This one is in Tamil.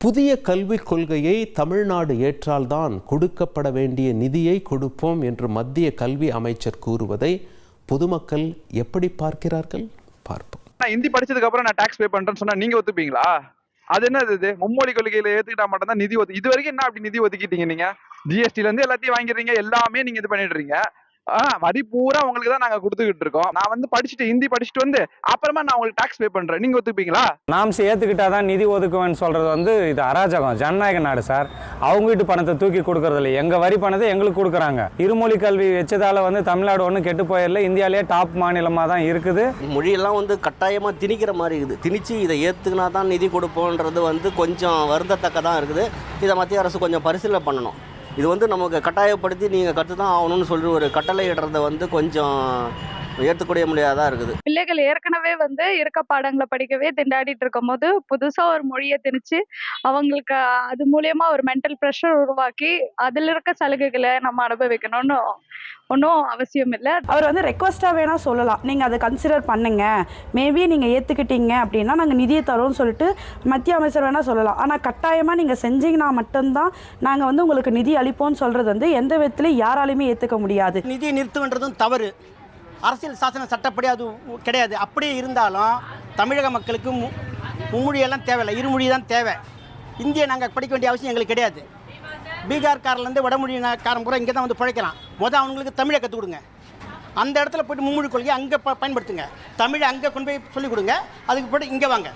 புதிய கல்விக் கொள்கையை தமிழ்நாடு ஏற்றால்தான் கொடுக்கப்பட வேண்டிய நிதியை கொடுப்போம் என்று மத்திய கல்வி அமைச்சர் கூறுவதை பொதுமக்கள் எப்படி பார்க்கிறார்கள் பார்ப்போம். ஹிந்தி படிச்சதுக்கு அப்புறம் நான் டாக்ஸ் பே பண்றேன்னு சொன்னா நீங்க ஒத்துப்பீங்களா? அது என்னது? இது மும்மொழி கொள்கையில ஏத்துக்கிட்டா மட்டும் தான் நிதி இது வரைக்கும் என்ன அப்படி நிதி ஒதுக்கிட்டீங்க? நீங்க ஜிஎஸ்டில இருந்து எல்லாத்தையும் வாங்கிடுறீங்க, எல்லாமே நீங்க இது பண்ணிடுறீங்க. வரி பூரா உங்களுக்கு தான் நாங்க கொடுத்துக்கிட்டு இருக்கோம். நான் வந்து படிச்சுட்டு ஹிந்தி படிச்சுட்டு வந்து அப்புறமா நான் உங்களுக்கு டாக்ஸ் பே பண்றேன், நீங்க ஒத்துப்பீங்களா? நாம்ஸ் ஏத்துக்கிட்டாதான் நிதி ஒதுக்குவேன்னு சொல்றது வந்து இது அராஜகம். ஜனநாயக நாடு சார். அவங்க வீட்டு பணத்தை தூக்கி கொடுக்கறது இல்லை, எங்க வரி பணத்தை எங்களுக்கு கொடுக்குறாங்க. இருமொழி கல்வி வச்சதால வந்து தமிழ்நாடு ஒன்றும் கெட்டு போயிடல, இந்தியாவிலேயே டாப் மாநிலமாக தான் இருக்குது. மொழியெல்லாம் வந்து கட்டாயமா திணிக்கிற மாதிரி இருக்குது. திணிச்சு இதை ஏத்துக்கினா தான் நிதி கொடுப்போன்றது வந்து கொஞ்சம் வருந்தத்தக்கதான் இருக்குது. இதை மத்திய அரசு கொஞ்சம் பரிசீலனை பண்ணணும். இது வந்து நமக்கு கட்டாயப்படுத்தி நீங்கள் கற்று தான் ஆகணும்னு சொல்லி ஒரு கட்டளை இடுறத வந்து கொஞ்சம் ஏற்றுக்கூடிய முடியாதான் இருக்குது. பிள்ளைகள் ஏற்கனவே வந்து இருக்க பாடங்களை படிக்கவே திண்டாடிட்டு இருக்கும் போது புதுசா ஒரு மொழியை திணிச்சு அவங்களுக்கு அது மூலியமா ஒரு மென்டல் ப்ரெஷர் உருவாக்கி அதுல இருக்க சலுகைகளை நம்ம அனுபவிக்கணும்னு ஒன்றும் அவசியம் இல்லை. அவர் வந்து ரெக்வஸ்ட்டாக வேணால் சொல்லலாம், நீங்கள் அதை கன்சிடர் பண்ணுங்க, மேபி நீங்கள் ஏற்றுக்கிட்டீங்க அப்படின்னா நாங்கள் நிதியை தரோம்னு சொல்லிட்டு மத்திய அமைச்சர் வேணால் சொல்லலாம். ஆனால் கட்டாயமாக நீங்கள் செஞ்சீங்கன்னா மட்டும்தான் நாங்கள் வந்து உங்களுக்கு நிதி அளிப்போம்னு சொல்கிறது வந்து எந்த விதத்துலையும் யாராலையுமே ஏற்றுக்க முடியாது. நிதியை நிறுத்துன்றதும் தவறு. அரசியல் சாசன சட்டப்படி அது கிடையாது. அப்படியே இருந்தாலும் தமிழக மக்களுக்கு மும்மொழியெல்லாம் தேவையில்லை, இருமொழி தான் தேவை. இந்தியை நாங்கள் படிக்க வேண்டிய அவசியம் எங்களுக்கு கிடையாது. பீகார்காரிலேருந்து வடமொழிக்காரன் பூரா இங்கே தான் வந்து பிழைக்கலாம். அவங்களுக்கு தமிழை கற்றுக் கொடுங்க. அந்த இடத்துல போய்ட்டு மும்மொழி கொள்கையை அங்கே பயன்படுத்துங்க. தமிழை அங்கே கொண்டு போய் சொல்லிக் கொடுங்க. அதுக்கு போய்ட்டு இங்கே வாங்க.